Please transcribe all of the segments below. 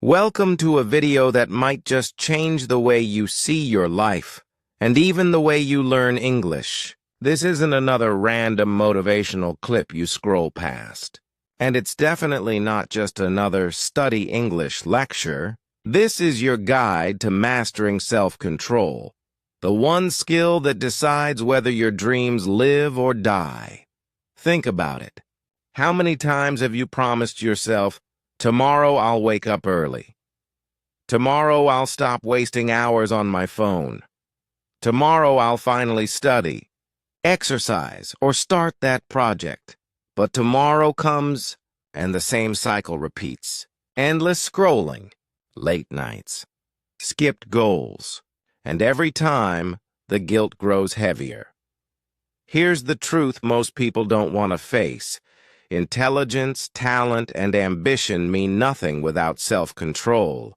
Welcome to a video that might just change the way you see your life, and even the way you learn English. This isn't another random motivational clip you scroll past. And it's definitely not just another study English lecture. This is your guide to mastering self-control, the one skill that decides whether your dreams live or die. Think about it. How many times have you promised yourself, "Tomorrow I'll wake up early. Tomorrow I'll stop wasting hours on my phone. Tomorrow I'll finally study, exercise, or start that project." But tomorrow comes, and the same cycle repeats. Endless scrolling, late nights, skipped goals, and every time, the guilt grows heavier. Here's the truth most people don't want to face. Intelligence, talent, and ambition mean nothing without self-control.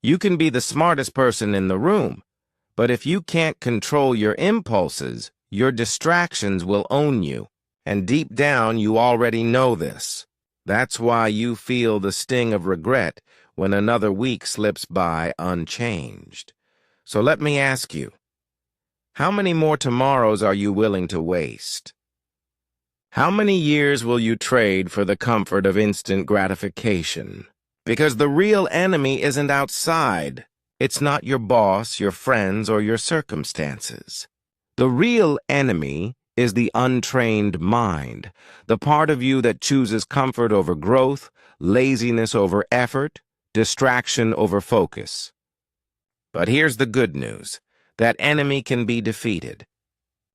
You can be the smartest person in the room, but if you can't control your impulses, your distractions will own you. And deep down, you already know this. That's why you feel the sting of regret when another week slips by unchanged. So let me ask you, how many more tomorrows are you willing to waste? How many years will you trade for the comfort of instant gratification? Because the real enemy isn't outside. It's not your boss, your friends, or your circumstances. The real enemy is the untrained mind, the part of you that chooses comfort over growth, laziness over effort, distraction over focus. But here's the good news. That enemy can be defeated.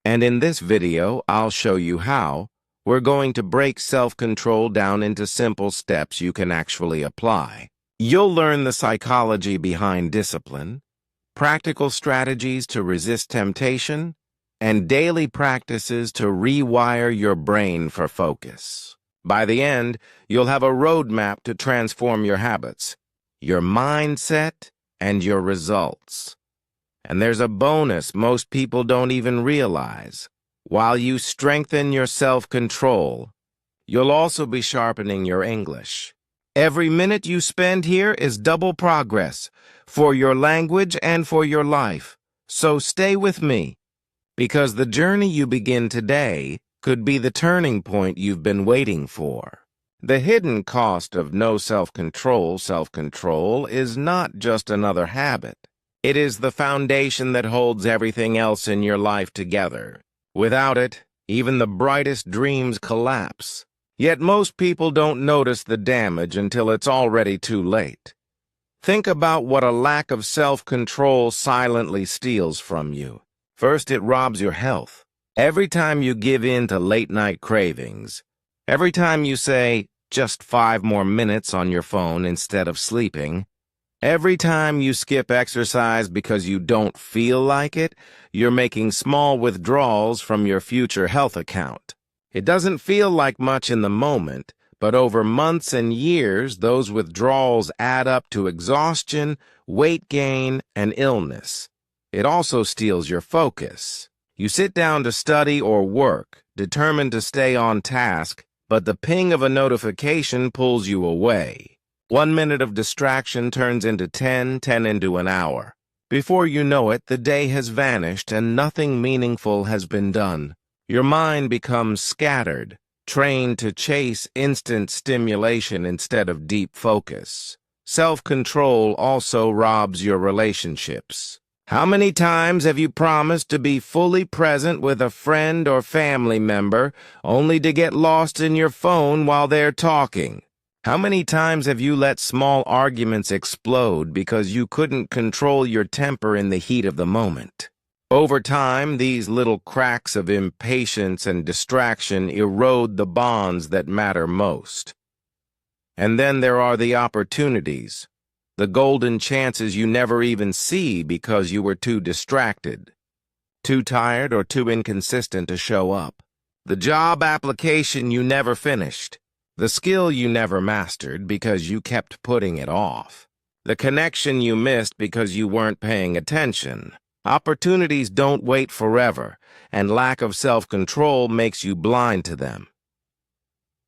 And in this video, I'll show you how. We're going to break self-control down into simple steps you can actually apply. You'll learn the psychology behind discipline, practical strategies to resist temptation, and daily practices to rewire your brain for focus. By the end, you'll have a roadmap to transform your habits, your mindset, and your results. And there's a bonus most people don't even realize. While you strengthen your self-control, you'll also be sharpening your English. Every minute you spend here is double progress for your language and for your life. So stay with me, because the journey you begin today could be the turning point you've been waiting for. The hidden cost of no self-control is not just another habit. It is the foundation that holds everything else in your life together. Without it, even the brightest dreams collapse. Yet most people don't notice the damage until it's already too late. Think about what a lack of self-control silently steals from you. First, it robs your health. Every time you give in to late-night cravings, every time you say, "just 5 more minutes" on your phone instead of sleeping, every time you skip exercise because you don't feel like it, you're making small withdrawals from your future health account. It doesn't feel like much in the moment, but over months and years, those withdrawals add up to exhaustion, weight gain, and illness. It also steals your focus. You sit down to study or work, determined to stay on task, but the ping of a notification pulls you away. 1 minute of distraction turns into 10 into an hour. Before you know it, the day has vanished and nothing meaningful has been done. Your mind becomes scattered, trained to chase instant stimulation instead of deep focus. Self-control also robs your relationships. How many times have you promised to be fully present with a friend or family member, only to get lost in your phone while they're talking? How many times have you let small arguments explode because you couldn't control your temper in the heat of the moment? Over time, these little cracks of impatience and distraction erode the bonds that matter most. And then there are the opportunities, the golden chances you never even see because you were too distracted, too tired, or too inconsistent to show up. The job application you never finished. The skill you never mastered because you kept putting it off. The connection you missed because you weren't paying attention. Opportunities don't wait forever, and lack of self-control makes you blind to them.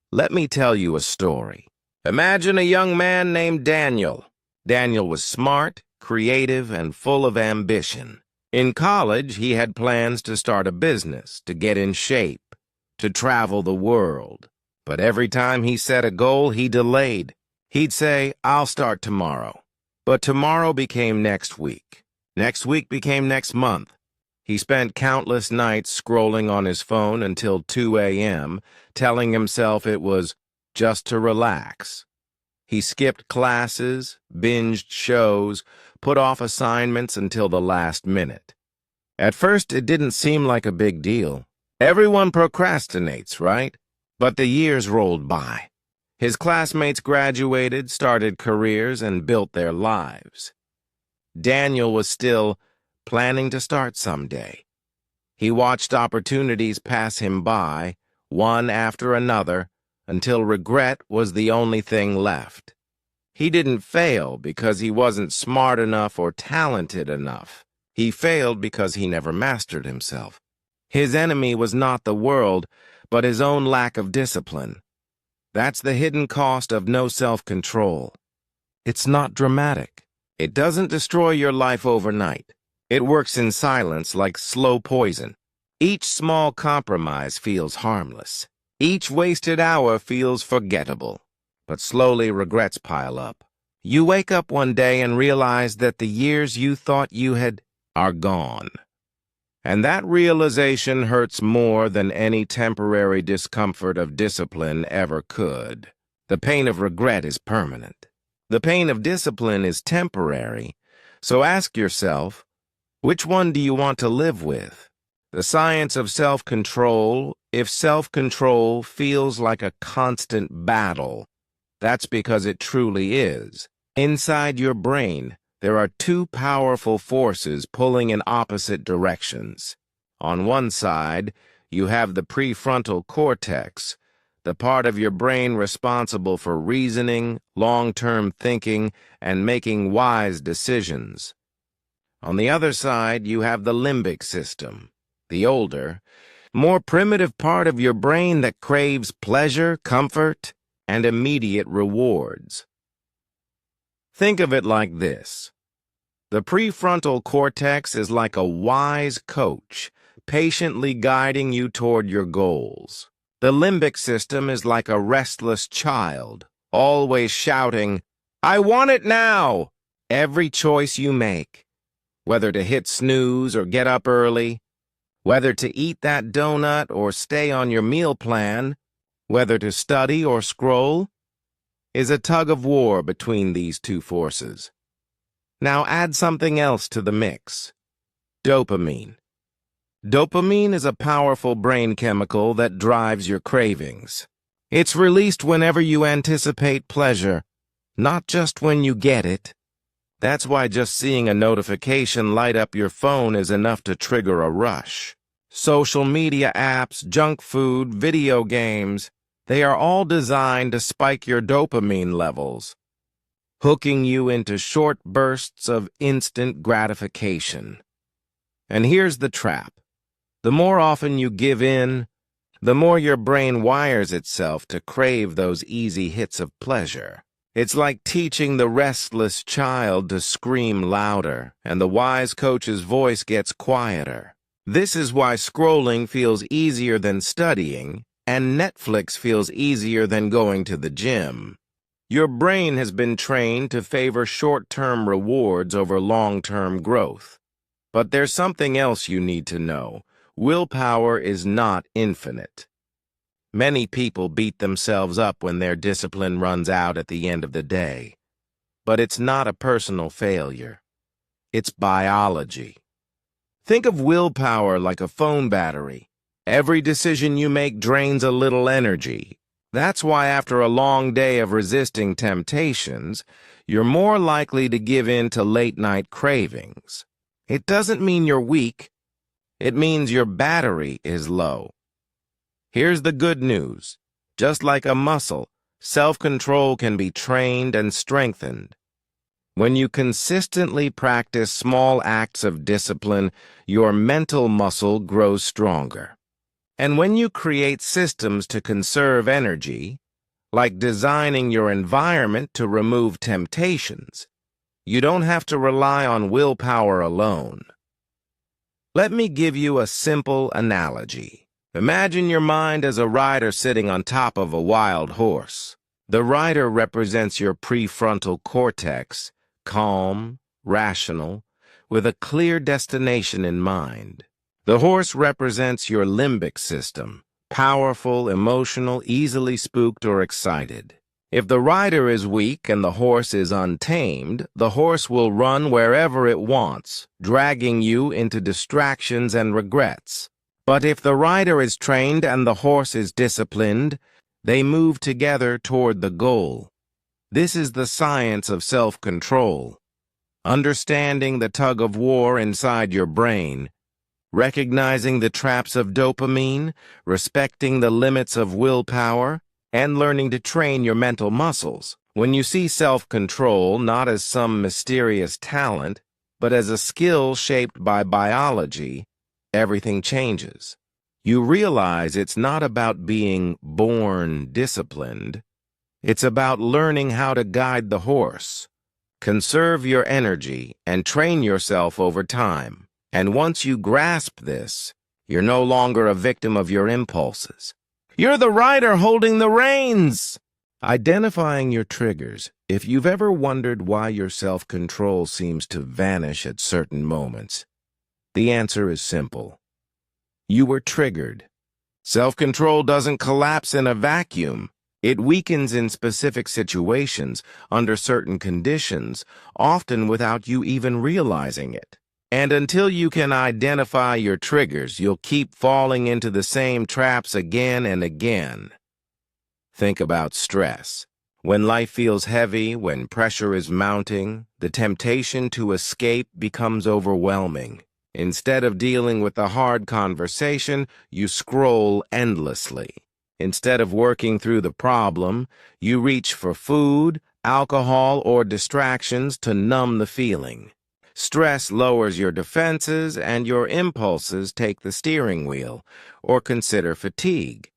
Let me tell you a story. Imagine a young man named Daniel. Daniel was smart, creative, and full of ambition. In college, he had plans to start a business, to get in shape, to travel the world. But every time he set a goal, he delayed. He'd say, "I'll start tomorrow." But tomorrow became next week. Next week became next month. He spent countless nights scrolling on his phone until 2 a.m., telling himself it was just to relax. He skipped classes, binged shows, put off assignments until the last minute. At first, it didn't seem like a big deal. Everyone procrastinates, right? But the years rolled by. His classmates graduated, started careers, and built their lives. Daniel was still planning to start someday. He watched opportunities pass him by, one after another, until regret was the only thing left. He didn't fail because he wasn't smart enough or talented enough. He failed because he never mastered himself. His enemy was not the world, but his own lack of discipline. That's the hidden cost of no self-control. It's not dramatic. It doesn't destroy your life overnight. It works in silence like slow poison. Each small compromise feels harmless. Each wasted hour feels forgettable. But slowly regrets pile up. You wake up one day and realize that the years you thought you had are gone. And that realization hurts more than any temporary discomfort of discipline ever could. The pain of regret is permanent. The pain of discipline is temporary. So ask yourself, which one do you want to live with? The science of self-control. If self-control feels like a constant battle, that's because it truly is. Inside your brain, there are two powerful forces pulling in opposite directions. On one side, you have the prefrontal cortex, the part of your brain responsible for reasoning, long-term thinking, and making wise decisions. On the other side, you have the limbic system, the older, more primitive part of your brain that craves pleasure, comfort, and immediate rewards. Think of it like this. The prefrontal cortex is like a wise coach, patiently guiding you toward your goals. The limbic system is like a restless child, always shouting, "I want it now!" Every choice you make, whether to hit snooze or get up early, whether to eat that donut or stay on your meal plan, whether to study or scroll, is a tug of war between these two forces. Now add something else to the mix. Dopamine. Dopamine is a powerful brain chemical that drives your cravings. It's released whenever you anticipate pleasure, not just when you get it. That's why just seeing a notification light up your phone is enough to trigger a rush. Social media apps, junk food, video games, they are all designed to spike your dopamine levels, hooking you into short bursts of instant gratification. And here's the trap. The more often you give in, the more your brain wires itself to crave those easy hits of pleasure. It's like teaching the restless child to scream louder, and the wise coach's voice gets quieter. This is why scrolling feels easier than studying, and Netflix feels easier than going to the gym. Your brain has been trained to favor short-term rewards over long-term growth. But there's something else you need to know. Willpower is not infinite. Many people beat themselves up when their discipline runs out at the end of the day. But it's not a personal failure. It's biology. Think of willpower like a phone battery. Every decision you make drains a little energy. That's why after a long day of resisting temptations, you're more likely to give in to late-night cravings. It doesn't mean you're weak. It means your battery is low. Here's the good news. Just like a muscle, self-control can be trained and strengthened. When you consistently practice small acts of discipline, your mental muscle grows stronger. And when you create systems to conserve energy, like designing your environment to remove temptations, You don't have to rely on willpower alone. Let me give you a simple analogy. Imagine your mind as a rider sitting on top of a wild horse. The rider represents your prefrontal cortex, calm, rational, with a clear destination in mind. The horse represents your limbic system, powerful, emotional, easily spooked or excited. If the rider is weak and the horse is untamed, the horse will run wherever it wants, dragging you into distractions and regrets. But if the rider is trained and the horse is disciplined, they move together toward the goal. This is the science of self-control. Understanding the tug-of-war inside your brain, recognizing the traps of dopamine, respecting the limits of willpower, and learning to train your mental muscles. When you see self-control not as some mysterious talent, but as a skill shaped by biology, everything changes. You realize it's not about being born disciplined. It's about learning how to guide the horse. Conserve your energy and train yourself over time. And once you grasp this, you're no longer a victim of your impulses. You're the rider holding the reins! Identifying your triggers. If you've ever wondered why your self-control seems to vanish at certain moments, the answer is simple. You were triggered. Self-control doesn't collapse in a vacuum. It weakens in specific situations, under certain conditions, often without you even realizing it. And until you can identify your triggers, you'll keep falling into the same traps again and again. Think about stress. When life feels heavy, when pressure is mounting, the temptation to escape becomes overwhelming. Instead of dealing with the hard conversation, you scroll endlessly. Instead of working through the problem, you reach for food, alcohol, or distractions to numb the feeling. Stress lowers your defenses and your impulses take the steering wheel, or consider fatigue.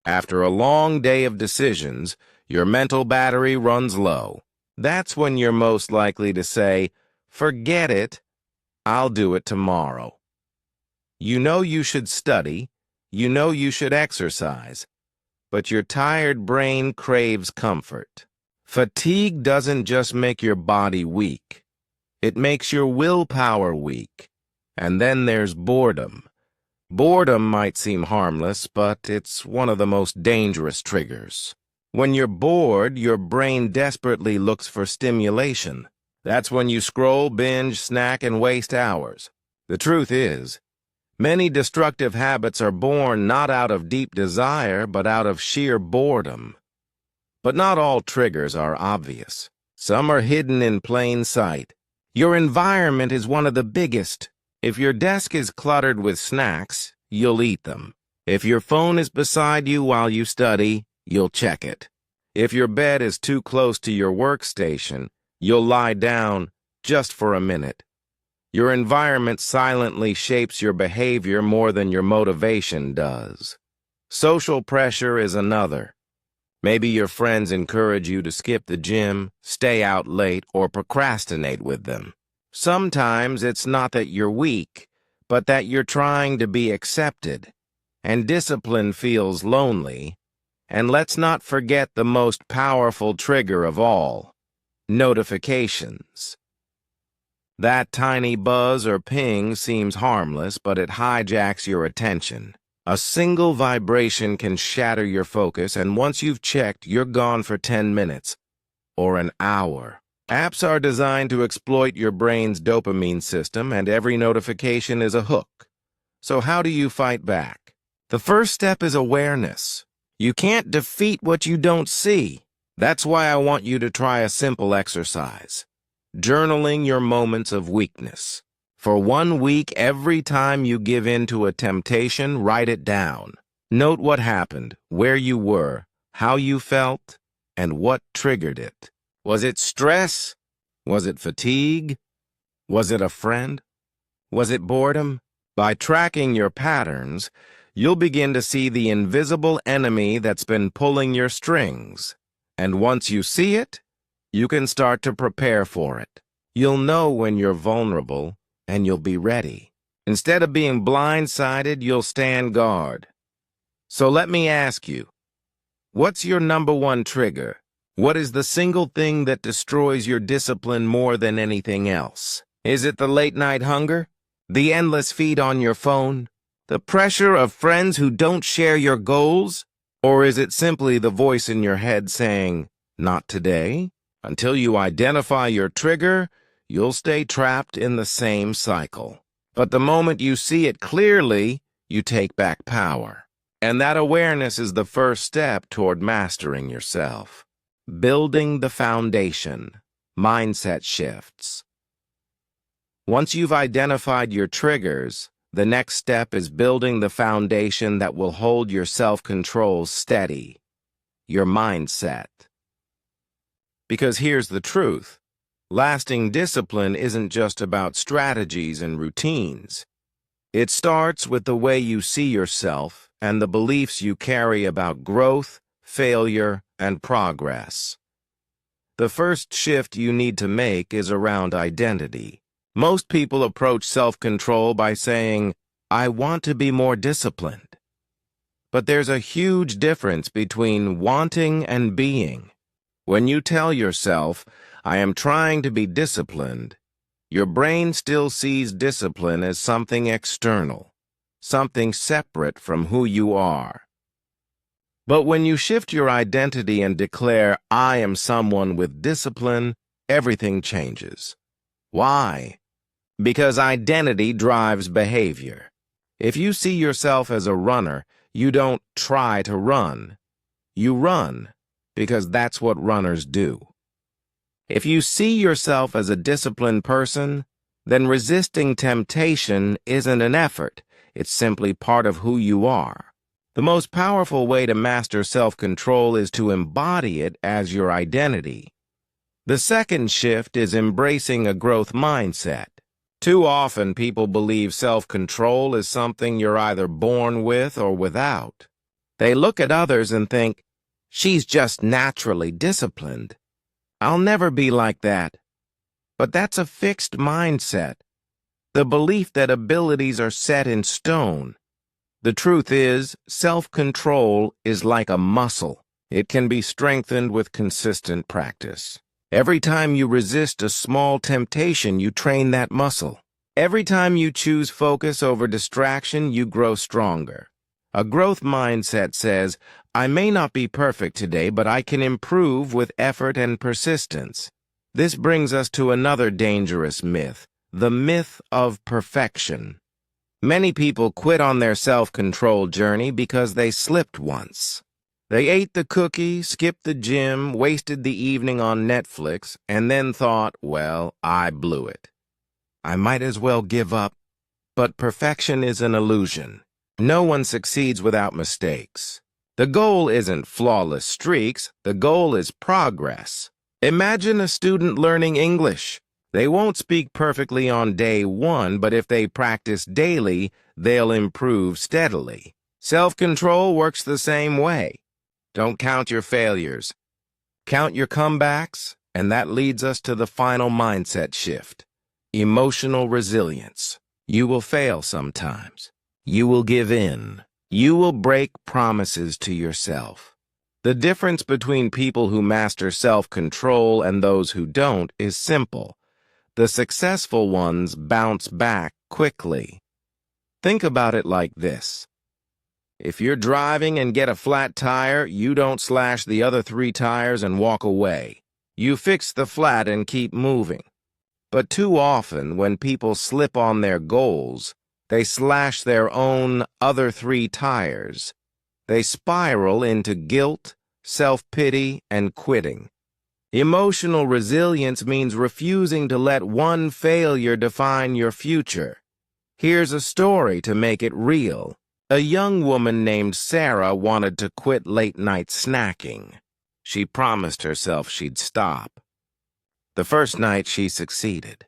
After a long day of decisions, your mental battery runs low. That's when you're most likely to say, "Forget it, I'll do it tomorrow." You know you should study, you know you should exercise, but your tired brain craves comfort. Fatigue doesn't just make your body weak. It makes your willpower weak. And then there's boredom. Boredom might seem harmless, but it's one of the most dangerous triggers. When you're bored, your brain desperately looks for stimulation. That's when you scroll, binge, snack, and waste hours. The truth is, many destructive habits are born not out of deep desire, but out of sheer boredom. But not all triggers are obvious. Some are hidden in plain sight. Your environment is one of the biggest. If your desk is cluttered with snacks, you'll eat them. If your phone is beside you while you study, you'll check it. If your bed is too close to your workstation, you'll lie down just for a minute. Your environment silently shapes your behavior more than your motivation does. Social pressure is another. Maybe your friends encourage you to skip the gym, stay out late, or procrastinate with them. Sometimes it's not that you're weak, but that you're trying to be accepted. And discipline feels lonely. And let's not forget the most powerful trigger of all, notifications. That tiny buzz or ping seems harmless, but it hijacks your attention. A single vibration can shatter your focus, and once you've checked, you're gone for 10 minutes or an hour. Apps are designed to exploit your brain's dopamine system, and every notification is a hook. So how do you fight back? The first step is awareness. You can't defeat what you don't see. That's why I want you to try a simple exercise. Journaling your moments of weakness. For 1 week, every time you give in to a temptation, write it down. Note what happened, where you were, how you felt, and what triggered it. Was it stress? Was it fatigue? Was it a friend? Was it boredom? By tracking your patterns, you'll begin to see the invisible enemy that's been pulling your strings. And once you see it, You can start to prepare for it. You'll know when you're vulnerable, and you'll be ready. Instead of being blindsided, you'll stand guard. So let me ask you, what's your number one trigger? What is the single thing that destroys your discipline more than anything else? Is it the late-night hunger? The endless feed on your phone? The pressure of friends who don't share your goals? Or is it simply the voice in your head saying, "Not today"? Until you identify your trigger, you'll stay trapped in the same cycle. But the moment you see it clearly, you take back power. And that awareness is the first step toward mastering yourself. Building the foundation. Mindset shifts. Once you've identified your triggers, the next step is building the foundation that will hold your self-control steady. Your mindset. Because here's the truth. Lasting discipline isn't just about strategies and routines. It starts with the way you see yourself and the beliefs you carry about growth, failure, and progress. The first shift you need to make is around identity. Most people approach self-control by saying, "I want to be more disciplined." But there's a huge difference between wanting and being. When you tell yourself, "I am trying to be disciplined," your brain still sees discipline as something external, something separate from who you are. But when you shift your identity and declare, "I am someone with discipline," everything changes. Why? Because identity drives behavior. If you see yourself as a runner, you don't try to run. You run, because that's what runners do. If you see yourself as a disciplined person, then resisting temptation isn't an effort. It's simply part of who you are. The most powerful way to master self-control is to embody it as your identity. The second shift is embracing a growth mindset. Too often, people believe self-control is something you're either born with or without. They look at others and think, "She's just naturally disciplined. I'll never be like that." But that's a fixed mindset. The belief that abilities are set in stone. The truth is, self-control is like a muscle. It can be strengthened with consistent practice. Every time you resist a small temptation, you train that muscle. Every time you choose focus over distraction, you grow stronger. A growth mindset says, "I may not be perfect today, but I can improve with effort and persistence." This brings us to another dangerous myth, the myth of perfection. Many people quit on their self-control journey because they slipped once. They ate the cookie, skipped the gym, wasted the evening on Netflix, and then thought, "Well, I blew it. I might as well give up." But perfection is an illusion. No one succeeds without mistakes. The goal isn't flawless streaks, the goal is progress. Imagine a student learning English. They won't speak perfectly on day one, but if they practice daily, they'll improve steadily. Self-control works the same way. Don't count your failures. Count your comebacks, and that leads us to the final mindset shift. Emotional resilience. You will fail sometimes. You will give in. You will break promises to yourself. The difference between people who master self-control and those who don't is simple. The successful ones bounce back quickly. Think about it like this. If you're driving and get a flat tire, you don't slash the other 3 tires and walk away. You fix the flat and keep moving. But too often, when people slip on their goals, they slash their own other 3 tires. They spiral into guilt, self-pity, and quitting. Emotional resilience means refusing to let one failure define your future. Here's a story to make it real. A young woman named Sarah wanted to quit late-night snacking. She promised herself she'd stop. The first night, she succeeded.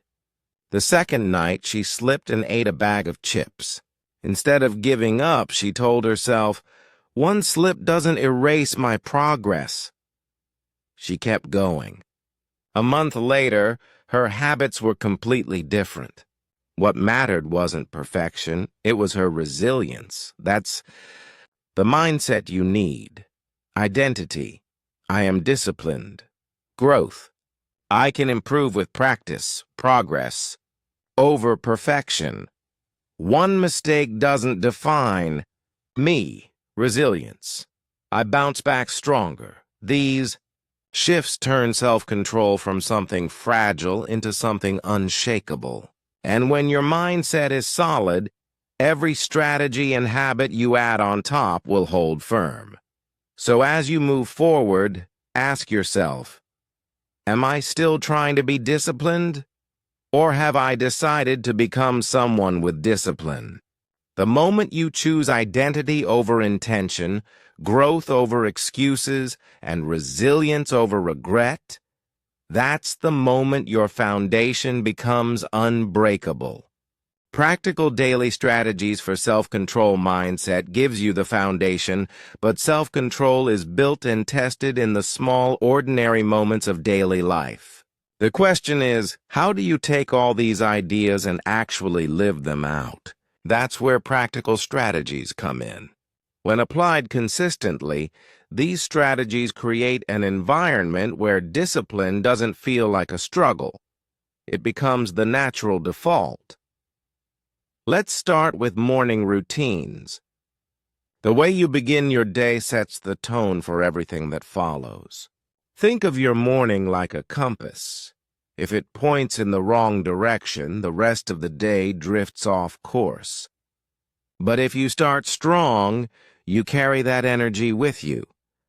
The second night, she slipped and ate a bag of chips. Instead of giving up, she told herself, "One slip doesn't erase my progress." She kept going. A month later, her habits were completely different. What mattered wasn't perfection, it was her resilience. That's the mindset you need. Identity. I am disciplined. Growth. I can improve with practice, progress, over perfection. One mistake doesn't define me. Resilience. I bounce back stronger. These shifts turn self-control from something fragile into something unshakable. And when your mindset is solid, every strategy and habit you add on top will hold firm. So as you move forward, ask yourself, am I still trying to be disciplined? Or have I decided to become someone with discipline? The moment you choose identity over intention, growth over excuses, and resilience over regret, that's the moment your foundation becomes unbreakable. Practical daily strategies for self-control mindset gives you the foundation, but self-control is built and tested in the small, ordinary moments of daily life. The question is, how do you take all these ideas and actually live them out? That's where practical strategies come in. When applied consistently, these strategies create an environment where discipline doesn't feel like a struggle. It becomes the natural default. Let's start with morning routines. The way you begin your day sets the tone for everything that follows. Think of your morning like a compass. If it points in the wrong direction, the rest of the day drifts off course. But if you start strong, you carry that energy with you.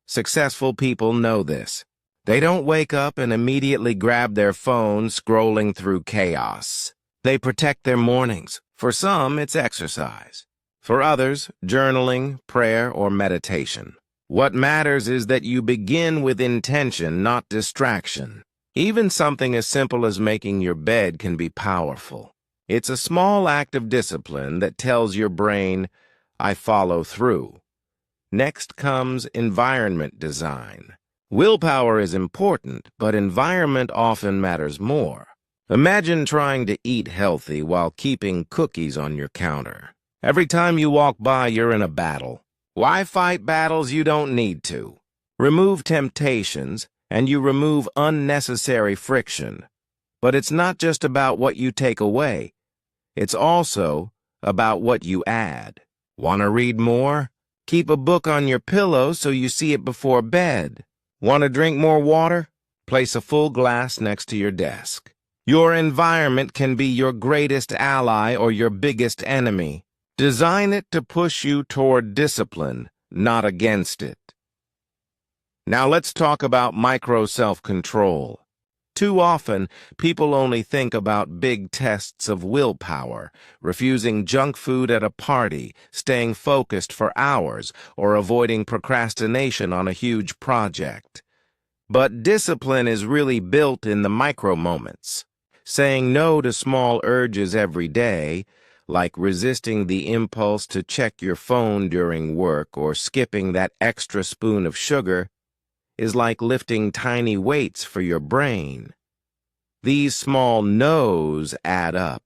Successful people know this. They don't wake up and immediately grab their phone scrolling through chaos. They protect their mornings. For some, it's exercise. For others, journaling, prayer, or meditation. What matters is that you begin with intention, not distraction. Even something as simple as making your bed can be powerful. It's a small act of discipline that tells your brain, I follow through. Next comes environment design. Willpower is important, but environment often matters more. Imagine trying to eat healthy while keeping cookies on your counter. Every time you walk by, you're in a battle. Why fight battles you don't need to? Remove temptations, and you remove unnecessary friction. But it's not just about what you take away. It's also about what you add. Want to read more? Keep a book on your pillow so you see it before bed. Want to drink more water? Place a full glass next to your desk. Your environment can be your greatest ally or your biggest enemy. Design it to push you toward discipline, not against it. Now let's talk about micro self-control. Too often, people only think about big tests of willpower, refusing junk food at a party, staying focused for hours, or avoiding procrastination on a huge project. But discipline is really built in the micro moments. Saying no to small urges every day, like resisting the impulse to check your phone during work or skipping that extra spoon of sugar, is like lifting tiny weights for your brain. These small no's add up.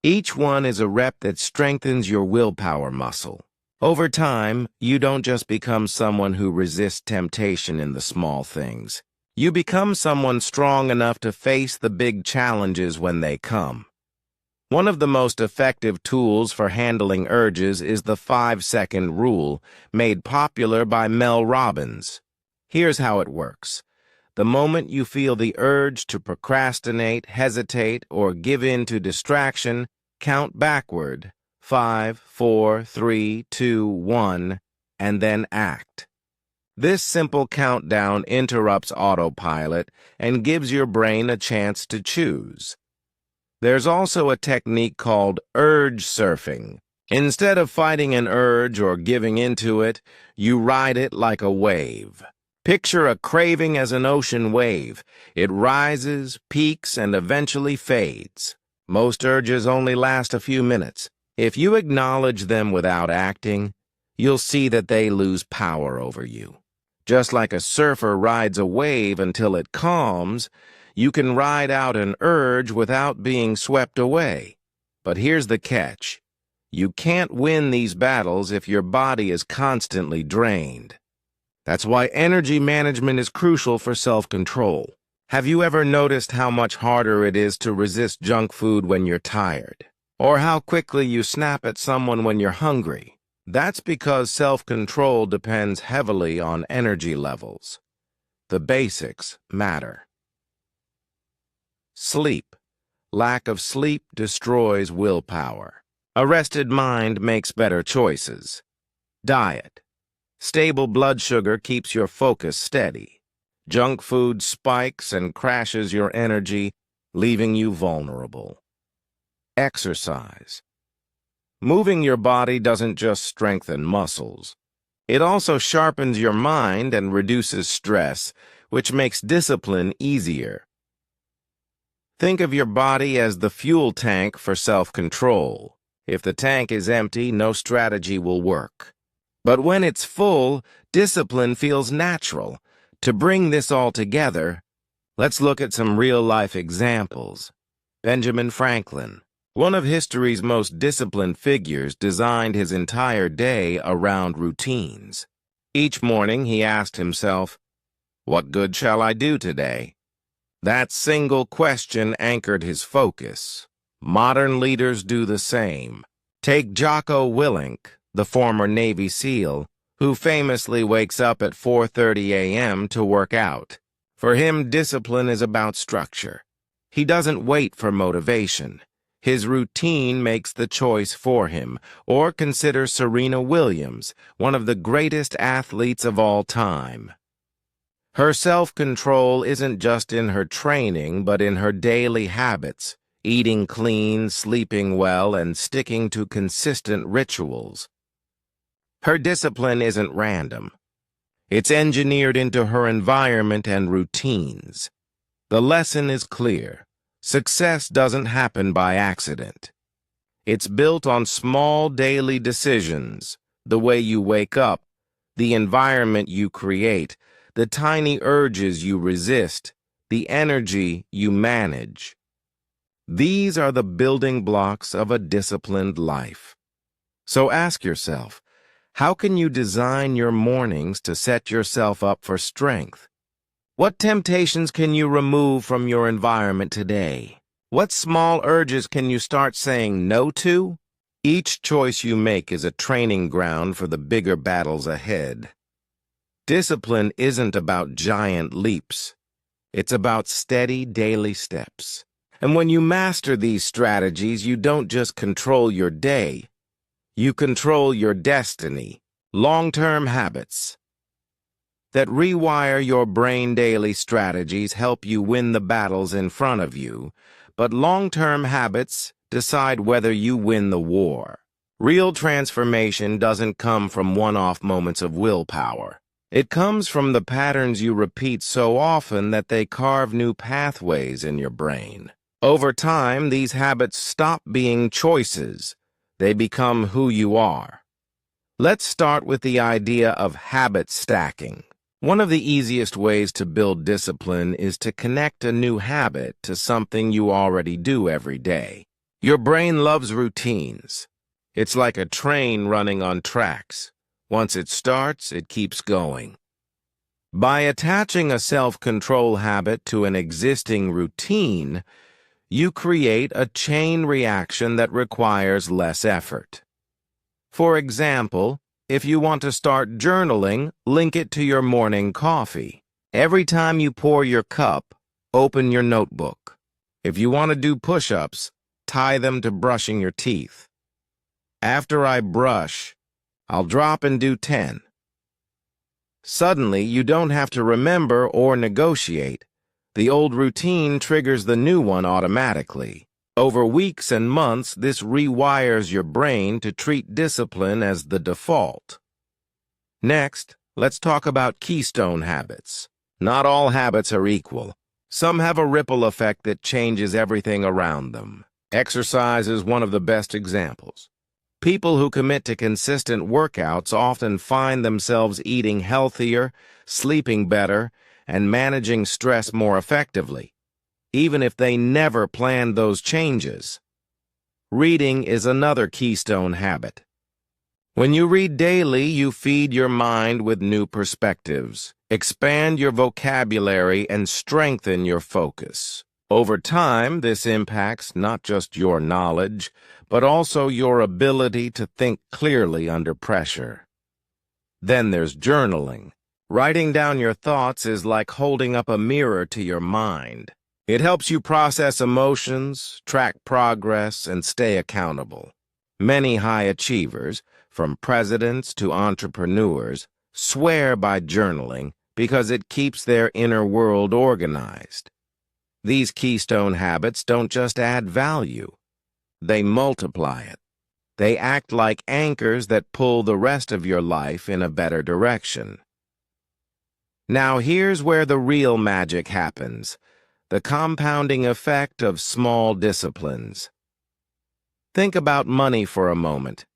Each one is a rep that strengthens your willpower muscle. Over time, you don't just become someone who resists temptation in the small things. You become someone strong enough to face the big challenges when they come. One of the most effective tools for handling urges is the 5-second rule, made popular by Mel Robbins. Here's how it works. The moment you feel the urge to procrastinate, hesitate, or give in to distraction, count backward, 5, 4, 3, 2, 1, and then act. This simple countdown interrupts autopilot and gives your brain a chance to choose. There's also a technique called urge surfing. Instead of fighting an urge or giving into it, you ride it like a wave. Picture a craving as an ocean wave. It rises, peaks, and eventually fades. Most urges only last a few minutes. If you acknowledge them without acting, you'll see that they lose power over you. Just like a surfer rides a wave until it calms, You can ride out an urge without being swept away. But here's the catch. You can't win these battles if your body is constantly drained. That's why energy management is crucial for self-control. Have you ever noticed how much harder it is to resist junk food when you're tired? Or how quickly you snap at someone when you're hungry? That's because self-control depends heavily on energy levels. The basics matter. Sleep. Lack of sleep destroys willpower. A rested mind makes better choices. Diet. Stable blood sugar keeps your focus steady. Junk food spikes and crashes your energy, leaving you vulnerable. Exercise. Moving your body doesn't just strengthen muscles. It also sharpens your mind and reduces stress, which makes discipline easier. Think of your body as the fuel tank for self-control. If the tank is empty, no strategy will work. But when it's full, discipline feels natural. To bring this all together, let's look at some real-life examples. Benjamin Franklin, one of history's most disciplined figures, designed his entire day around routines. Each morning he asked himself, "What good shall I do today?" That single question anchored his focus. Modern leaders do the same. Take Jocko Willink, the former Navy SEAL, who famously wakes up at 4:30 a.m. to work out. For him, discipline is about structure. He doesn't wait for motivation. His routine makes the choice for him. Or consider Serena Williams, one of the greatest athletes of all time. Her self-control isn't just in her training, but in her daily habits, eating clean, sleeping well, and sticking to consistent rituals. Her discipline isn't random. It's engineered into her environment and routines. The lesson is clear. Success doesn't happen by accident. It's built on small daily decisions, the way you wake up, the environment you create, the tiny urges you resist, the energy you manage. These are the building blocks of a disciplined life. So ask yourself, how can you design your mornings to set yourself up for strength? What temptations can you remove from your environment today? What small urges can you start saying no to? Each choice you make is a training ground for the bigger battles ahead. Discipline isn't about giant leaps. It's about steady daily steps. And when you master these strategies, you don't just control your day. You control your destiny. Long-term habits that rewire your brain. Daily strategies help you win the battles in front of you, but long-term habits decide whether you win the war. Real transformation doesn't come from one-off moments of willpower. It comes from the patterns you repeat so often that they carve new pathways in your brain. Over time, these habits stop being choices. They become who you are. Let's start with the idea of habit stacking. One of the easiest ways to build discipline is to connect a new habit to something you already do every day. Your brain loves routines. It's like a train running on tracks. Once it starts, it keeps going. By attaching a self-control habit to an existing routine, you create a chain reaction that requires less effort. For example, if you want to start journaling, link it to your morning coffee. Every time you pour your cup, open your notebook. If you want to do push-ups, tie them to brushing your teeth. After I brush, I'll drop and do 10. Suddenly, you don't have to remember or negotiate. The old routine triggers the new one automatically. Over weeks and months, this rewires your brain to treat discipline as the default. Next, let's talk about keystone habits. Not all habits are equal. Some have a ripple effect that changes everything around them. Exercise is one of the best examples. People who commit to consistent workouts often find themselves eating healthier, sleeping better, and managing stress more effectively. even if they never planned those changes. Reading is another keystone habit. When you read daily, you feed your mind with new perspectives, expand your vocabulary, and strengthen your focus. Over time, this impacts not just your knowledge, but also your ability to think clearly under pressure. Then there's journaling. Writing down your thoughts is like holding up a mirror to your mind. It helps you process emotions, track progress, and stay accountable. Many high achievers, from presidents to entrepreneurs, swear by journaling because it keeps their inner world organized. These keystone habits don't just add value, they multiply it. They act like anchors that pull the rest of your life in a better direction. Now here's where the real magic happens, the compounding effect of small disciplines. Think about money for a moment.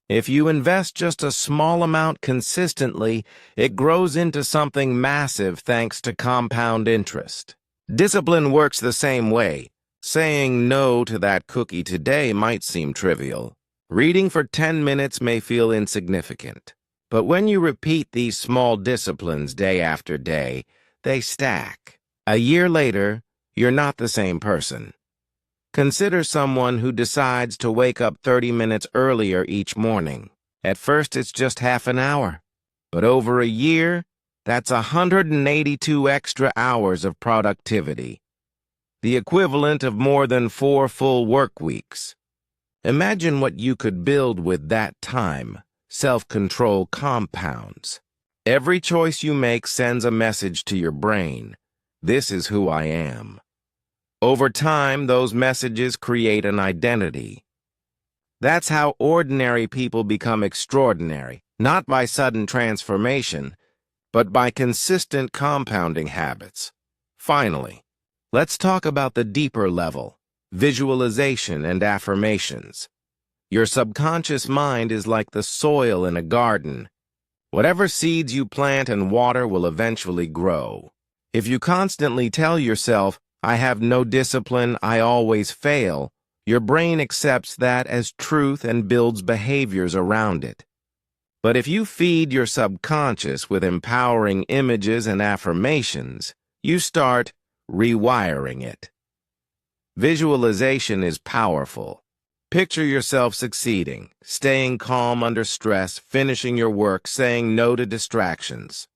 If you invest just a small amount consistently, it grows into something massive thanks to compound interest. Discipline works the same way. Saying no to that cookie today might seem trivial. Reading for 10 minutes may feel insignificant. But when you repeat these small disciplines day after day, they stack. A year later, you're not the same person. Consider someone who decides to wake up 30 minutes earlier each morning. At first, it's just half an hour. But over a year, that's 182 extra hours of productivity. The equivalent of more than 4 full work weeks. Imagine what you could build with that time. Self-control compounds. Every choice you make sends a message to your brain. This is who I am. Over time, those messages create an identity. That's how ordinary people become extraordinary, not by sudden transformation, but by consistent compounding habits. Finally, let's talk about the deeper level, visualization and affirmations. Your subconscious mind is like the soil in a garden. Whatever seeds you plant and water will eventually grow. If you constantly tell yourself, I have no discipline, I always fail, your brain accepts that as truth and builds behaviors around it. But if you feed your subconscious with empowering images and affirmations, you start rewiring it. Visualization is powerful. Picture yourself succeeding, staying calm under stress, finishing your work, saying no to distractions.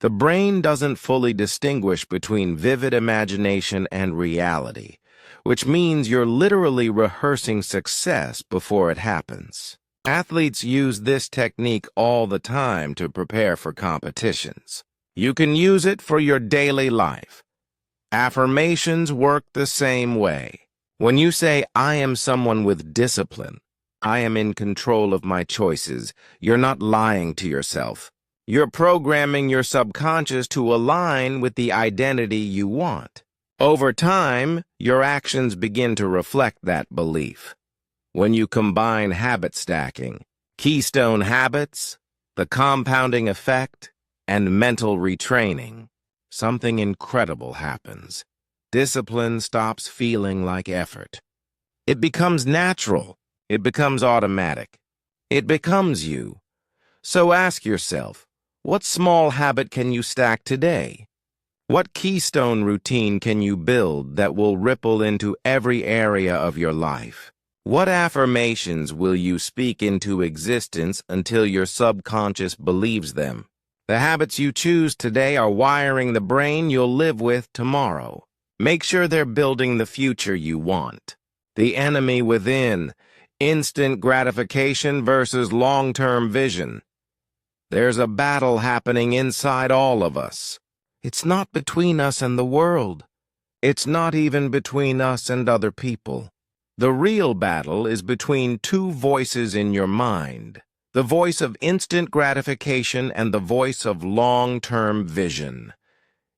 The brain doesn't fully distinguish between vivid imagination and reality, which means you're literally rehearsing success before it happens. Athletes use this technique all the time to prepare for competitions. You can use it for your daily life. Affirmations work the same way. When you say, I am someone with discipline, I am in control of my choices, you're not lying to yourself. You're programming your subconscious to align with the identity you want. Over time, your actions begin to reflect that belief. When you combine habit stacking, keystone habits, the compounding effect, and mental retraining, something incredible happens. Discipline stops feeling like effort. It becomes natural. It becomes automatic. It becomes you. So ask yourself, what small habit can you stack today? What keystone routine can you build that will ripple into every area of your life? What affirmations will you speak into existence until your subconscious believes them? The habits you choose today are wiring the brain you'll live with tomorrow. Make sure they're building the future you want. The enemy within, instant gratification versus long-term vision. There's a battle happening inside all of us. It's not between us and the world. It's not even between us and other people. The real battle is between two voices in your mind. The voice of instant gratification and the voice of long-term vision.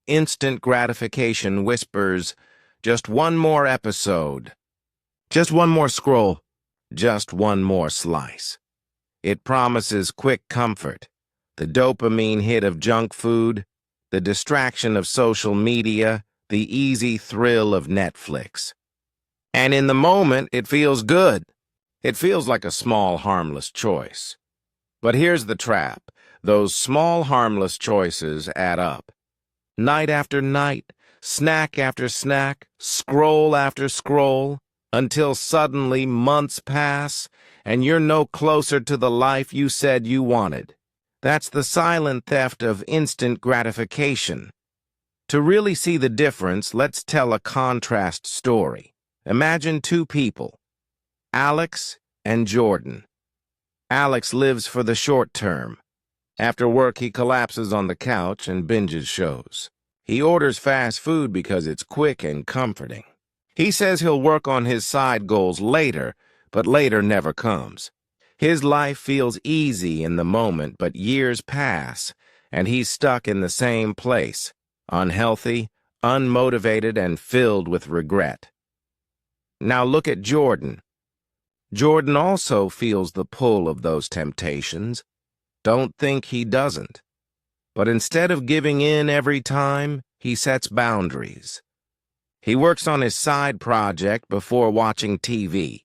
Instant gratification whispers, just one more episode, just one more scroll, just one more slice. It promises quick comfort, the dopamine hit of junk food, the distraction of social media, the easy thrill of Netflix. And in the moment, it feels good. It feels like a small, harmless choice. But here's the trap. Those small, harmless choices add up. Night after night, snack after snack, scroll after scroll, until suddenly months pass and you're no closer to the life you said you wanted. That's the silent theft of instant gratification. To really see the difference, let's tell a contrast story. Imagine two people, Alex and Jordan. Alex lives for the short term. After work, he collapses on the couch and binges shows. He orders fast food because it's quick and comforting. He says he'll work on his side goals later, but later never comes. His life feels easy in the moment, but years pass, and he's stuck in the same place, unhealthy, unmotivated, and filled with regret. Now look at Jordan. Jordan also feels the pull of those temptations. Don't think he doesn't. But instead of giving in every time, he sets boundaries. He works on his side project before watching TV.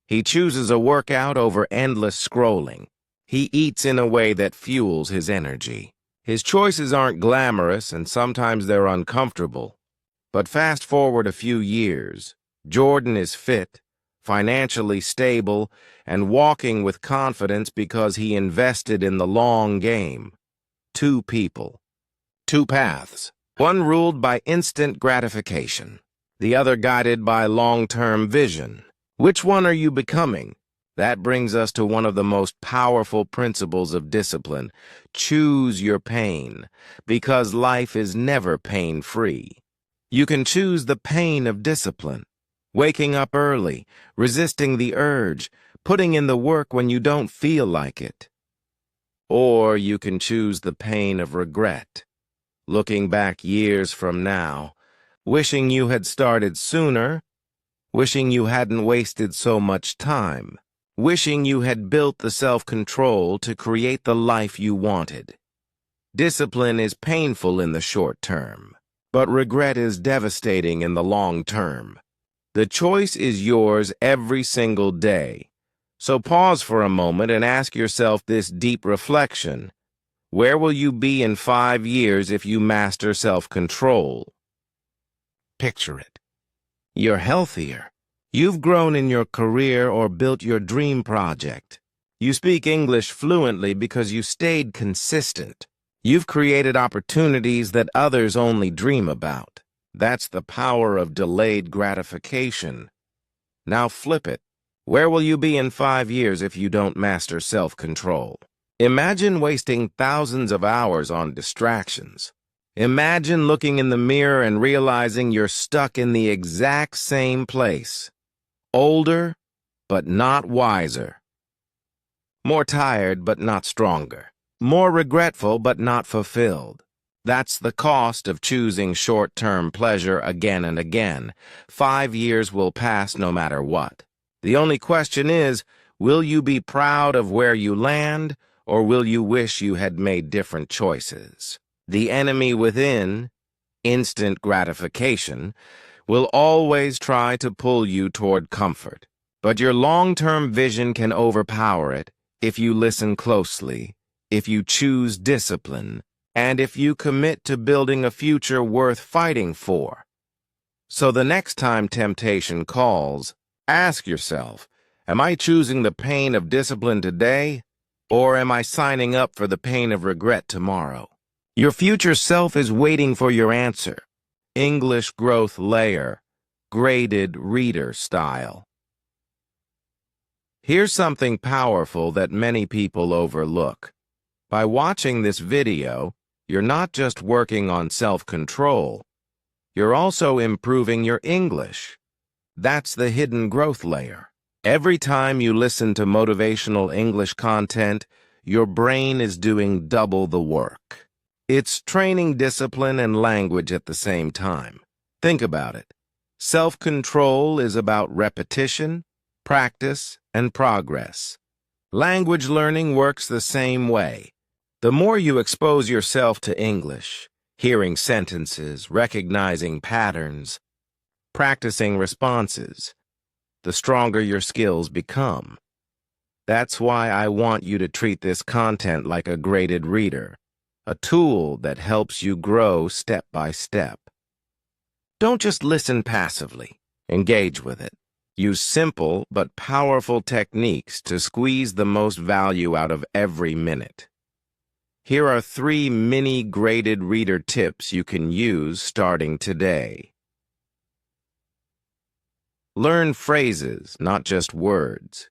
He chooses a workout over endless scrolling. He eats in a way that fuels his energy. His choices aren't glamorous and sometimes they're uncomfortable. But fast forward a few years, Jordan is fit, financially stable, and walking with confidence because he invested in the long game. Two people, two paths, one ruled by instant gratification, the other guided by long-term vision. Which one are you becoming? That brings us to one of the most powerful principles of discipline. Choose your pain, because life is never pain-free. You can choose the pain of discipline, waking up early, resisting the urge, putting in the work when you don't feel like it. Or you can choose the pain of regret, looking back years from now, wishing you had started sooner, wishing you hadn't wasted so much time, wishing you had built the self-control to create the life you wanted. Discipline is painful in the short term, but regret is devastating in the long term. The choice is yours every single day. So pause for a moment and ask yourself this deep reflection. Where will you be in 5 years if you master self-control? Picture it. You're healthier. You've grown in your career or built your dream project. You speak English fluently because you stayed consistent. You've created opportunities that others only dream about. That's the power of delayed gratification. Now flip it. Where will you be in 5 years if you don't master self-control? Imagine wasting thousands of hours on distractions. Imagine looking in the mirror and realizing you're stuck in the exact same place. Older, but not wiser. More tired, but not stronger. More regretful, but not fulfilled. That's the cost of choosing short-term pleasure again and again. 5 years will pass no matter what. The only question is, will you be proud of where you land, or will you wish you had made different choices? The enemy within, instant gratification, will always try to pull you toward comfort. But your long-term vision can overpower it if you listen closely, if you choose discipline, and if you commit to building a future worth fighting for. So the next time temptation calls, ask yourself, am I choosing the pain of discipline today, or am I signing up for the pain of regret tomorrow? Your future self is waiting for your answer. English growth layer, graded reader style. Here's something powerful that many people overlook. By watching this video, you're not just working on self-control, you're also improving your English. That's the hidden growth layer. Every time you listen to motivational English content, your brain is doing double the work. It's training discipline and language at the same time. Think about it. Self-control is about repetition, practice, and progress. Language learning works the same way. The more you expose yourself to English, hearing sentences, recognizing patterns, practicing responses. The stronger your skills become. That's why I want you to treat this content like a graded reader, a tool that helps you grow step by step. Don't just listen passively. Engage with it. Use simple but powerful techniques to squeeze the most value out of every minute. Here are 3 mini graded reader tips you can use starting today. Learn phrases, not just words.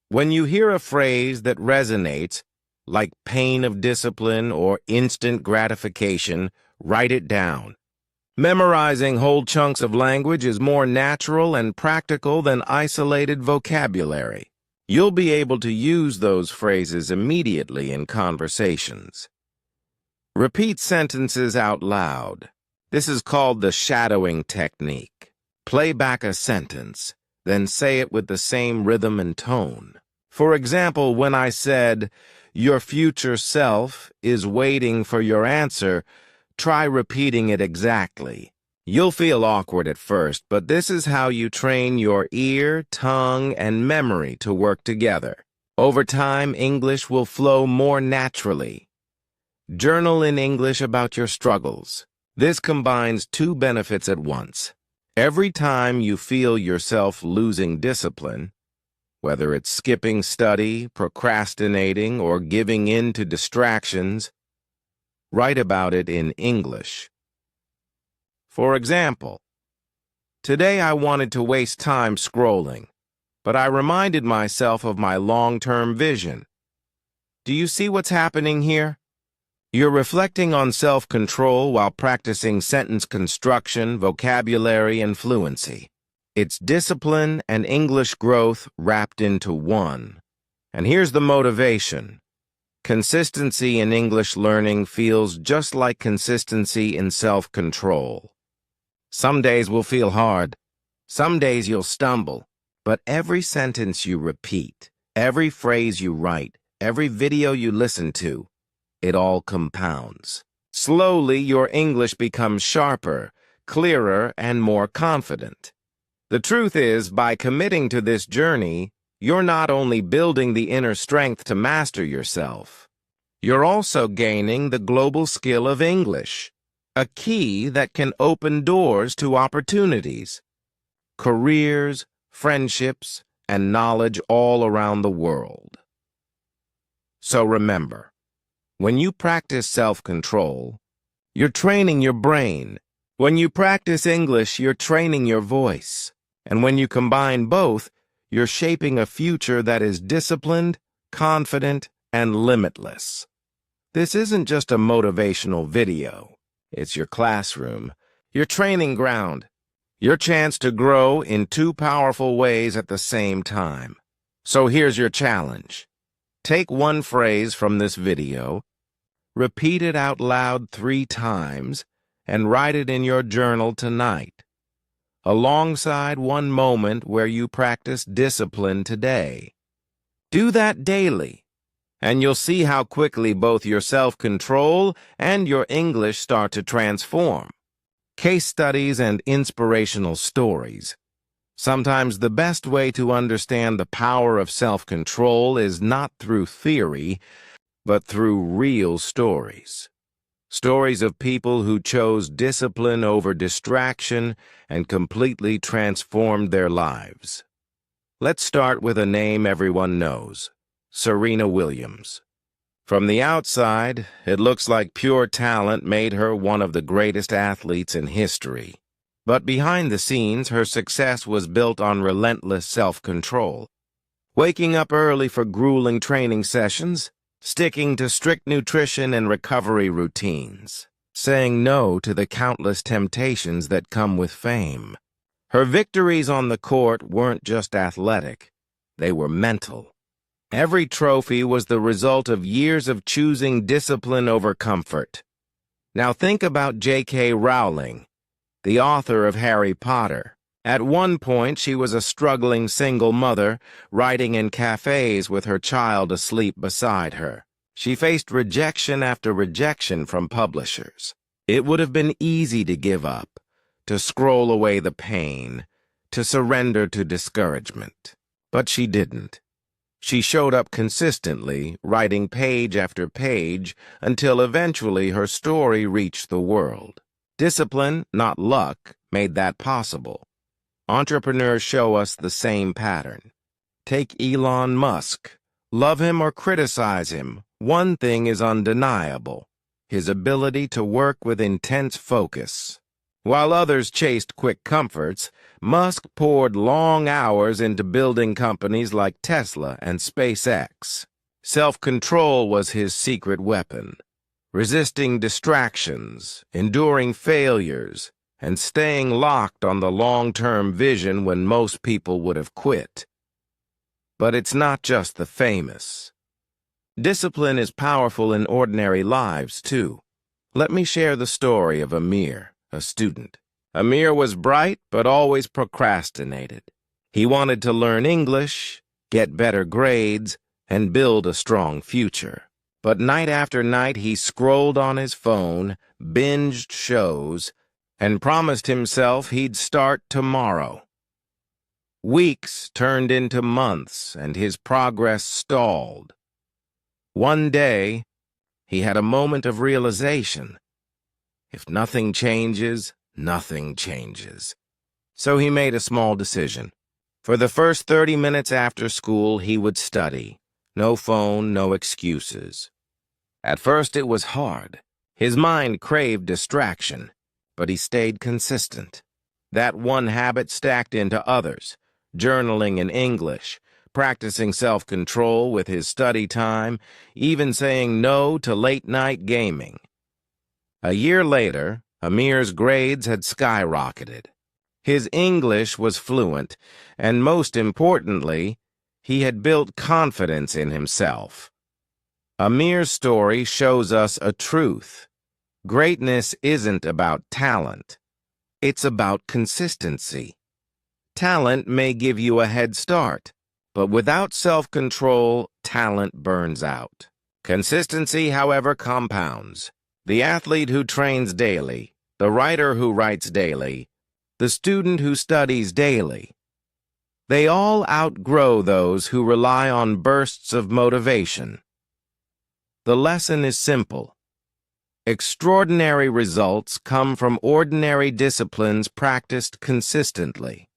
When you hear a phrase that resonates, like pain of discipline or instant gratification, write it down. Memorizing whole chunks of language is more natural and practical than isolated vocabulary. You'll be able to use those phrases immediately in conversations. Repeat sentences out loud. This is called the shadowing technique. Play back a sentence, then say it with the same rhythm and tone. For example, when I said, "Your future self is waiting for your answer," try repeating it exactly. You'll feel awkward at first, but this is how you train your ear, tongue, and memory to work together. Over time, English will flow more naturally. Journal in English about your struggles. This combines 2 benefits at once. Every time you feel yourself losing discipline, whether it's skipping study, procrastinating, or giving in to distractions, write about it in English. For example, today I wanted to waste time scrolling, but I reminded myself of my long-term vision. Do you see what's happening here? You're reflecting on self-control while practicing sentence construction, vocabulary, and fluency. It's discipline and English growth wrapped into one. And here's the motivation. Consistency in English learning feels just like consistency in self-control. Some days will feel hard. Some days you'll stumble. But every sentence you repeat, every phrase you write, every video you listen to, it all compounds. Slowly, your English becomes sharper, clearer, and more confident. The truth is, by committing to this journey, you're not only building the inner strength to master yourself, you're also gaining the global skill of English, a key that can open doors to opportunities, careers, friendships, and knowledge all around the world. So remember, when you practice self-control, you're training your brain. When you practice English, you're training your voice. And when you combine both, you're shaping a future that is disciplined, confident, and limitless. This isn't just a motivational video. It's your classroom, your training ground, your chance to grow in 2 powerful ways at the same time. So here's your challenge. Take 1 phrase from this video, repeat it out loud 3 times, and write it in your journal tonight, alongside one moment where you practice discipline today. Do that daily, and you'll see how quickly both your self-control and your English start to transform. Case studies and inspirational stories. Sometimes the best way to understand the power of self-control is not through theory, but through real stories. Stories of people who chose discipline over distraction and completely transformed their lives. Let's start with a name everyone knows, Serena Williams. From the outside, it looks like pure talent made her one of the greatest athletes in history. But behind the scenes, her success was built on relentless self-control. Waking up early for grueling training sessions, sticking to strict nutrition and recovery routines, saying no to the countless temptations that come with fame. Her victories on the court weren't just athletic, they were mental. Every trophy was the result of years of choosing discipline over comfort. Now think about J.K. Rowling, the author of Harry Potter. At one point, she was a struggling single mother, writing in cafes with her child asleep beside her. She faced rejection after rejection from publishers. It would have been easy to give up, to scroll away the pain, to surrender to discouragement. But she didn't. She showed up consistently, writing page after page, until eventually her story reached the world. Discipline, not luck, made that possible. Entrepreneurs show us the same pattern. Take Elon Musk. Love him or criticize him, one thing is undeniable: his ability to work with intense focus. While others chased quick comforts, Musk poured long hours into building companies like Tesla and SpaceX. Self-control was his secret weapon. Resisting distractions, enduring failures, and staying locked on the long-term vision when most people would have quit. But it's not just the famous. Discipline is powerful in ordinary lives, too. Let me share the story of Amir, a student. Amir was bright, but always procrastinated. He wanted to learn English, get better grades, and build a strong future. But night after night, he scrolled on his phone, binged shows, and promised himself he'd start tomorrow. Weeks turned into months, and his progress stalled. One day, he had a moment of realization. If nothing changes, nothing changes. So he made a small decision. For the first 30 minutes after school, he would study. No phone, no excuses. At first, it was hard. His mind craved distraction, but he stayed consistent. That one habit stacked into others: journaling in English, practicing self-control with his study time, even saying no to late-night gaming. A year later, Amir's grades had skyrocketed. His English was fluent, and most importantly, he had built confidence in himself. Amir's story shows us a truth. Greatness isn't about talent. It's about consistency. Talent may give you a head start, but without self-control, talent burns out. Consistency, however, compounds. The athlete who trains daily, the writer who writes daily, the student who studies daily, they all outgrow those who rely on bursts of motivation. The lesson is simple. Extraordinary results come from ordinary disciplines practiced consistently.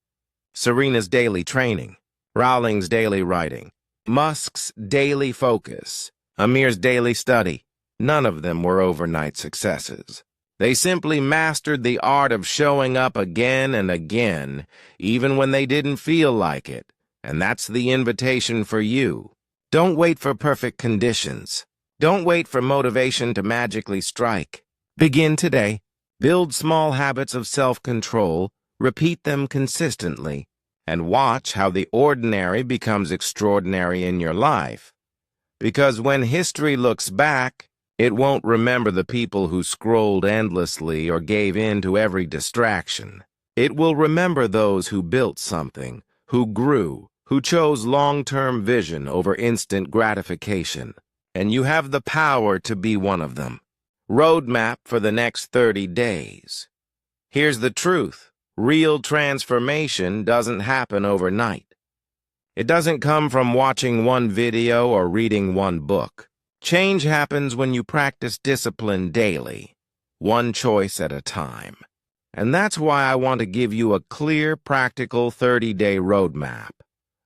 Serena's daily training, Rowling's daily writing, Musk's daily focus, Amir's daily study. None of them were overnight successes. They simply mastered the art of showing up again and again, even when they didn't feel like it. And that's the invitation for you. Don't wait for perfect conditions. Don't wait for motivation to magically strike. Begin today. Build small habits of self-control, repeat them consistently, and watch how the ordinary becomes extraordinary in your life. Because when history looks back, it won't remember the people who scrolled endlessly or gave in to every distraction. It will remember those who built something, who grew, who chose long-term vision over instant gratification. And you have the power to be one of them. Roadmap for the next 30 days. Here's the truth. Real transformation doesn't happen overnight. It doesn't come from watching one video or reading one book. Change happens when you practice discipline daily, one choice at a time. And that's why I want to give you a clear, practical 30-day roadmap.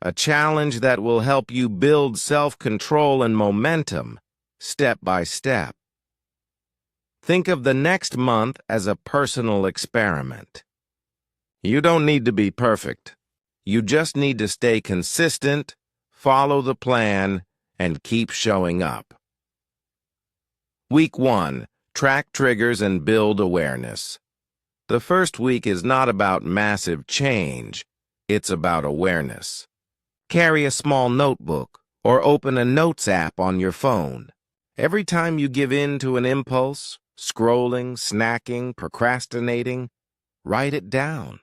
A challenge that will help you build self-control and momentum, step by step. Think of the next month as a personal experiment. You don't need to be perfect. You just need to stay consistent, follow the plan, and keep showing up. Week 1. Track triggers and build awareness. The first week is not about massive change. It's about awareness. Carry a small notebook or open a notes app on your phone. Every time you give in to an impulse, scrolling, snacking, procrastinating, write it down.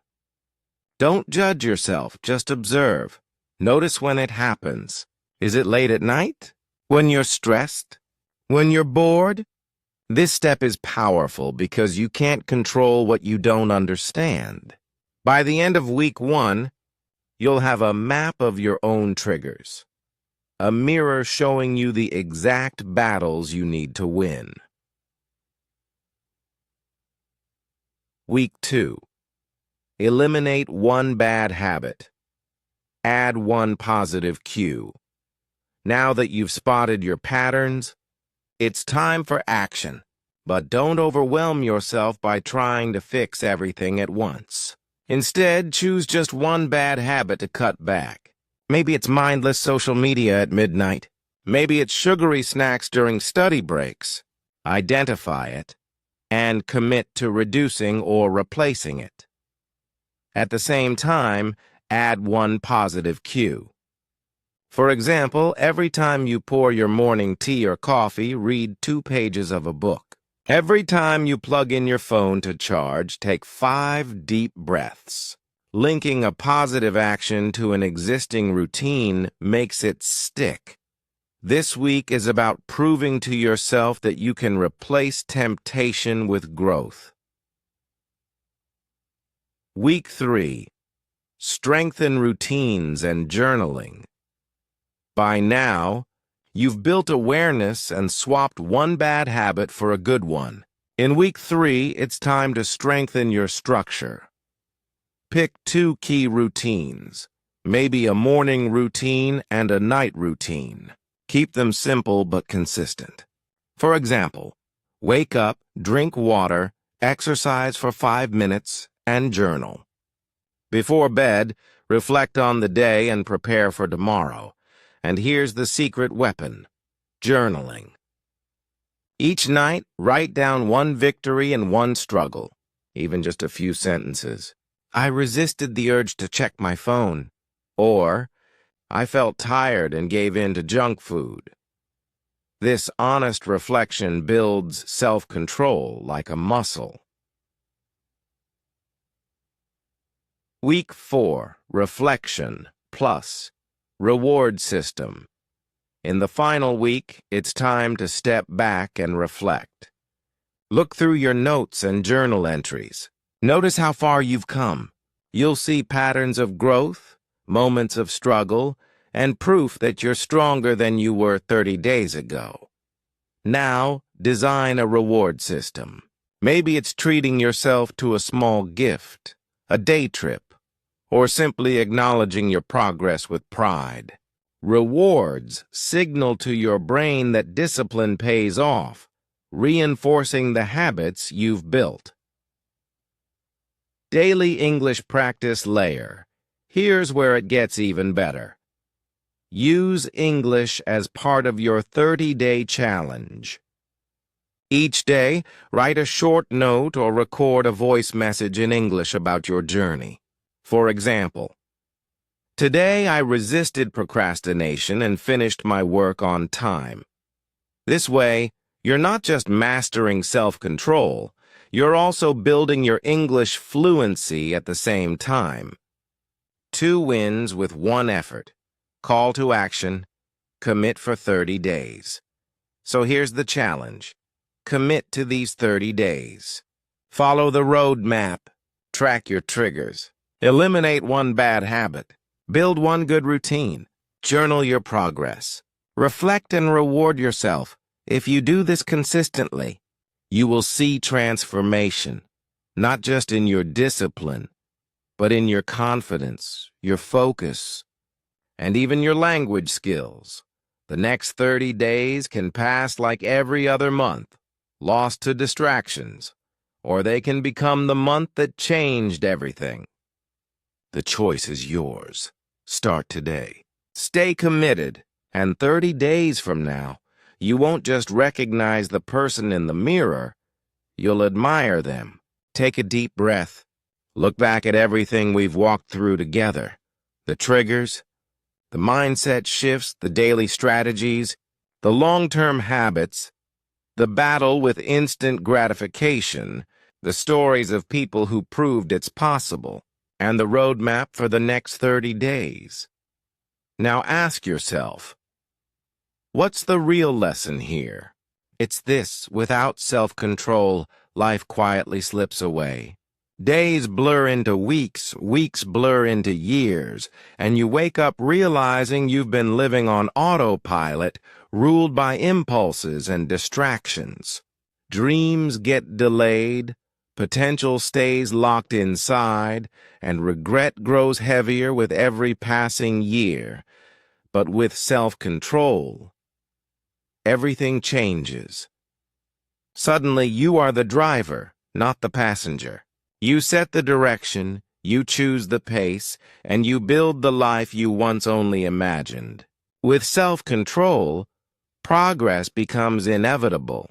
Don't judge yourself, just observe. Notice when it happens. Is it late at night? When you're stressed? When you're bored? This step is powerful because you can't control what you don't understand. By the end of week 1, you'll have a map of your own triggers, a mirror showing you the exact battles you need to win. Week 2. Eliminate one bad habit. Add one positive cue. Now that you've spotted your patterns, it's time for action. But don't overwhelm yourself by trying to fix everything at once. Instead, choose just one bad habit to cut back. Maybe it's mindless social media at midnight. Maybe it's sugary snacks during study breaks. Identify it and commit to reducing or replacing it. At the same time, add one positive cue. For example, every time you pour your morning tea or coffee, read 2 pages of a book. Every time you plug in your phone to charge, take 5 deep breaths. Linking a positive action to an existing routine makes it stick. This week is about proving to yourself that you can replace temptation with growth. Week 3. Strengthen routines and journaling. By now, you've built awareness and swapped one bad habit for a good one. In week 3, it's time to strengthen your structure. Pick 2 key routines, maybe a morning routine and a night routine. Keep them simple but consistent. For example, wake up, drink water, exercise for 5 minutes, and journal. Before bed, reflect on the day and prepare for tomorrow. And here's the secret weapon: journaling. Each night, write down one victory and one struggle, even just a few sentences. I resisted the urge to check my phone. Or, I felt tired and gave in to junk food. This honest reflection builds self-control like a muscle. Week 4, Reflection plus Reward System. In the final week, it's time to step back and reflect. Look through your notes and journal entries. Notice how far you've come. You'll see patterns of growth, moments of struggle, and proof that you're stronger than you were 30 days ago. Now, design a reward system. Maybe it's treating yourself to a small gift, a day trip, or simply acknowledging your progress with pride. Rewards signal to your brain that discipline pays off, reinforcing the habits you've built. Daily English practice layer. Here's where it gets even better. Use English as part of your 30-day challenge. Each day, write a short note or record a voice message in English about your journey. For example, today I resisted procrastination and finished my work on time. This way, you're not just mastering self-control, you're also building your English fluency at the same time. 2 wins with 1 effort. Call to action. Commit for 30 days. So here's the challenge. Commit to these 30 days. Follow the roadmap. Track your triggers. Eliminate one bad habit. Build one good routine. Journal your progress. Reflect and reward yourself. If you do this consistently, you will see transformation, not just in your discipline, but in your confidence, your focus, and even your language skills. The next 30 days can pass like every other month, lost to distractions, or they can become the month that changed everything. The choice is yours. Start today. Stay committed, and 30 days from now, you won't just recognize the person in the mirror, you'll admire them. Take a deep breath. Look back at everything we've walked through together. The triggers, the mindset shifts, the daily strategies, the long-term habits, the battle with instant gratification, the stories of people who proved it's possible, and the roadmap for the next 30 days. Now ask yourself, what's the real lesson here? It's this: without self-control, life quietly slips away. Days blur into weeks, weeks blur into years, and you wake up realizing you've been living on autopilot, ruled by impulses and distractions. Dreams get delayed, potential stays locked inside, and regret grows heavier with every passing year. But with self-control, everything changes. Suddenly, you are the driver, not the passenger. You set the direction, you choose the pace, and you build the life you once only imagined. With self-control, progress becomes inevitable.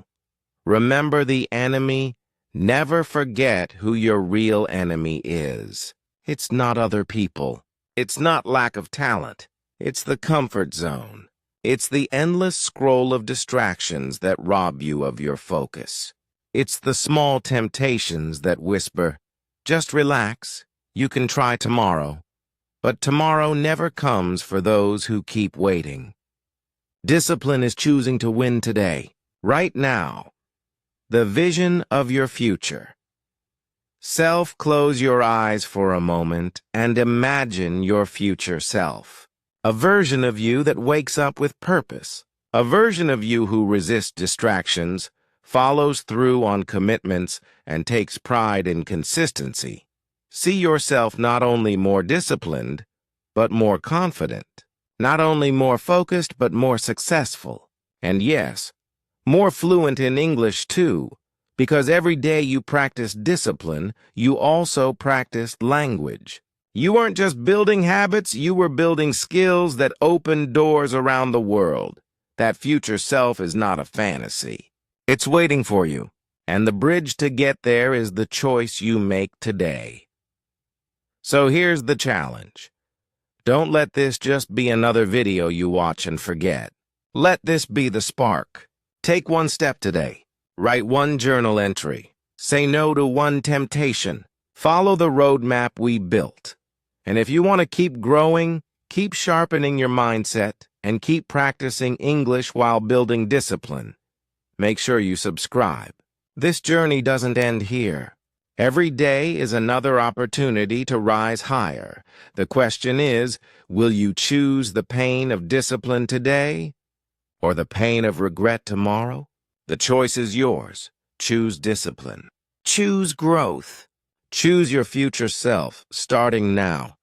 Remember the enemy. Never forget who your real enemy is. It's not other people. It's not lack of talent. It's the comfort zone. It's the endless scroll of distractions that rob you of your focus. It's the small temptations that whisper, "Just relax, you can try tomorrow." But tomorrow never comes for those who keep waiting. Discipline is choosing to win today, right now. The vision of your future. Close your eyes for a moment and imagine your future self. A version of you that wakes up with purpose. A version of you who resists distractions, follows through on commitments, and takes pride in consistency. See yourself not only more disciplined, but more confident. Not only more focused, but more successful. And yes, more fluent in English too, because every day you practice discipline, you also practiced language. You weren't just building habits, you were building skills that open doors around the world. That future self is not a fantasy. It's waiting for you, and the bridge to get there is the choice you make today. So here's the challenge. Don't let this just be another video you watch and forget. Let this be the spark. Take one step today. Write one journal entry. Say no to one temptation. Follow the roadmap we built. And if you want to keep growing, keep sharpening your mindset, and keep practicing English while building discipline, make sure you subscribe. This journey doesn't end here. Every day is another opportunity to rise higher. The question is, will you choose the pain of discipline today, or the pain of regret tomorrow? The choice is yours. Choose discipline. Choose growth. Choose your future self, starting now.